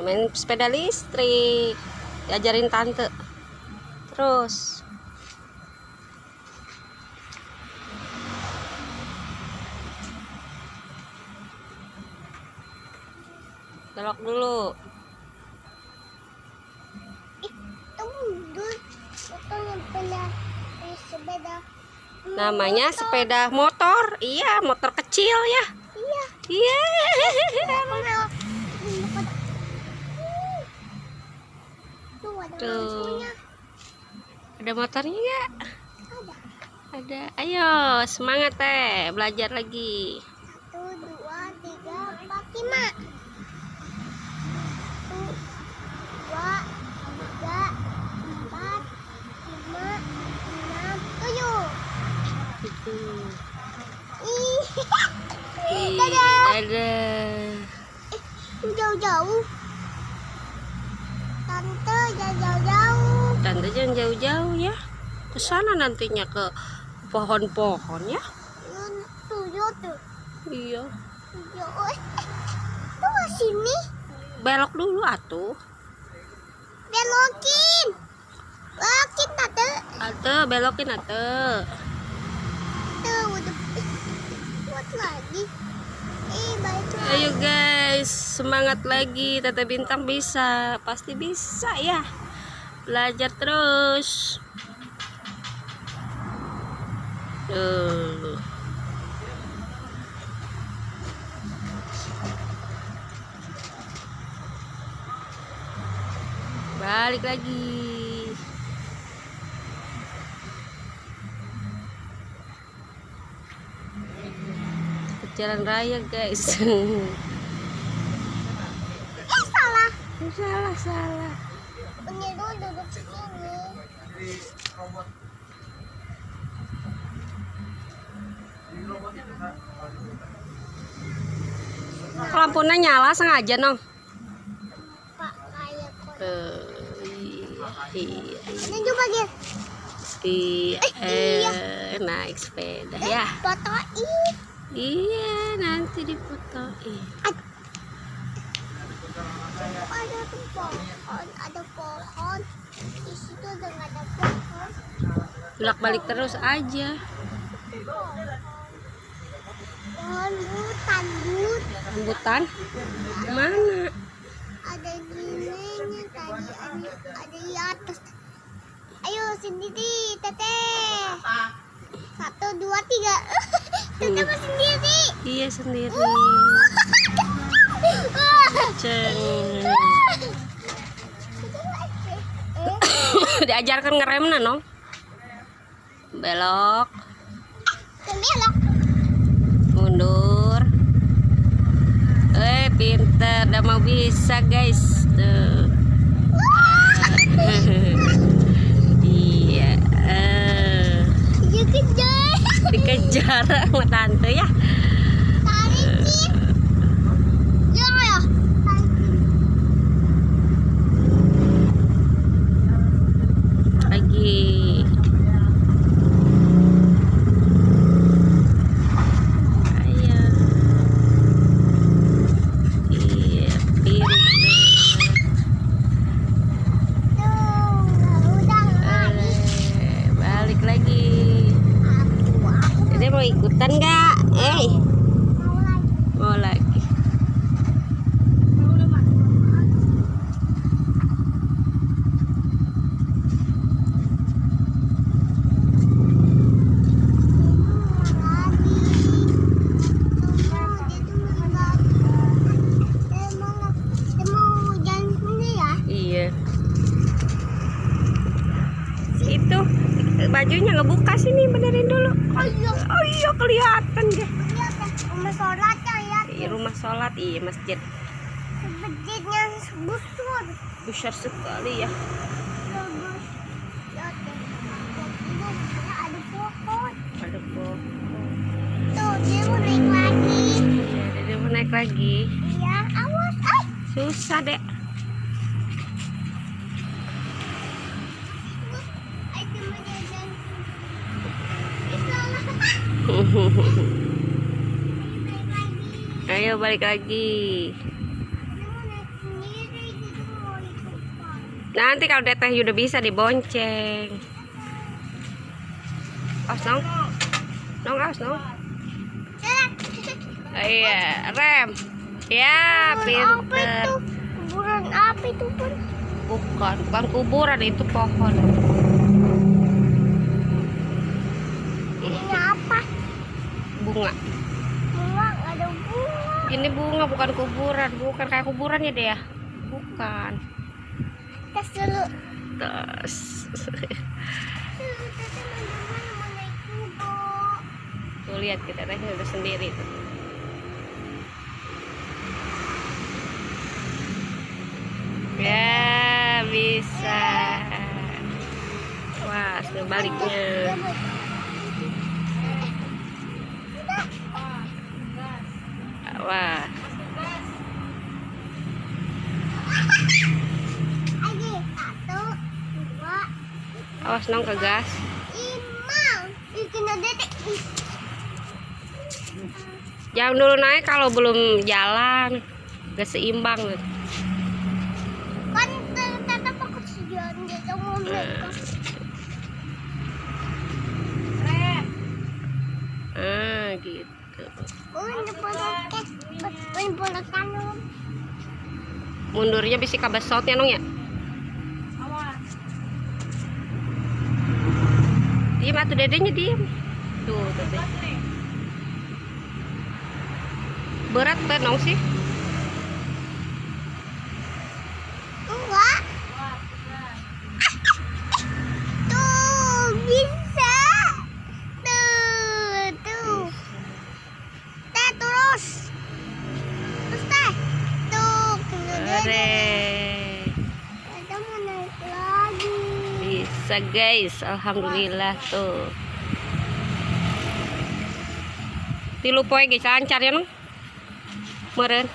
main sepeda listrik, diajarin tante. Terus belok dulu. Namanya sepeda motor. Iya, motor kecil ya. Iya. Iya. Tuh. Ada motornya nggak? Ada. Ayo, semangat teh, belajar lagi. 1, 2, 3, 4, 5. 1, 2, 3, 4, 5, 6, 7. Dadah. Jauh-jauh. Tante jangan jauh-jauh. Tante jangan jauh-jauh ya. Ke sana nantinya ke pohon-pohon ya. Tujuh tuh. Iya. Tujuh. Tuh sini. Belok dulu atuh. Belokin. Belokin tante. Ate, belokin ate. Tuh udah. Buat lagi. Balik lagi. Ayo guys, semangat lagi. Tete Bintang bisa, pasti bisa ya. Belajar terus. Tuh. Balik lagi. Jalan raya guys. Salah. Salah. Punya dulu duduk sini. Lampunya nyala sengaja nong. Pak kayak Iya. ini coba gitu. Iya. Naik sepeda ya. Fotoin. Iya, nanti difotoin. Ada pohon. Di situ udah nggak ada pohon. Bolak-balik terus aja. Pohon hutan, Bud. Rambutan? Mana? Ada gilenya tadi, ada di atas. Ayo sendiri, Teteh. 1, 2, 3. Teteh mau sendiri. Iya sendiri. Ceng. Diajarkan ngeremna nong. Belok. Belok. Mundur. Pinter, udah mau bisa guys. Tuh. Iya. Dikejar. Dikejar sama tante ya. Tarikin. Ya. Lagi. Ayo. Iya, pinter. Balik lagi. Dede mau ikutan nggak? Mau lagi. Iya. Itu bajunya ngebuka sini, benerin dulu. Oh iya kelihatan deh. Rumah sholat ya. Rumah sholat, iya masjid. Masjidnya besar. Besar sekali ya. Ada pohon. Ada pohon. Tuh dia mau naik lagi. Iya, dia mau naik lagi. Iya, awas. Susah dek. Ayo Ayo balik lagi. mau naik sendiri. Nanti kalau teteh udah bisa dibonceng. Awas nong. Nong awas nong. Iya, rem. Ya, pinter. Kuburan apa itu pun? Bukan kuburan, itu pohon. Ini apa? Bunga. Bunga, nggak ada bunga. Ini bunga, bukan kuburan. Bukan kayak kuburan ya deh ya. Bukan. Tes dulu. Terus. Tuh lihat kita teh udah sendiri tuh. Ya bisa. Wah, sebaliknya. Wah. Ayo, 1, 2, Awas nong ke gas. 5. Bikin dedek. Jangan dulu naik kalau belum jalan. Gak seimbang. Kan ternyata pakai sejalan gitu mau mereka. Gitu. Ini polokes. Ini polok kanan. Mundurnya bisa kabesotnya nong ya. Diem atuh dedenya diem. Tuh dede. Berat tuh nong sih. Enggak. Tuh bisa. Tuh. Teh terus. Terus teh. Tuh kena dedek. Kita mau naik lagi. Bisa guys, alhamdulillah tuh. Tilu poe guys lancar ya nong. Meren.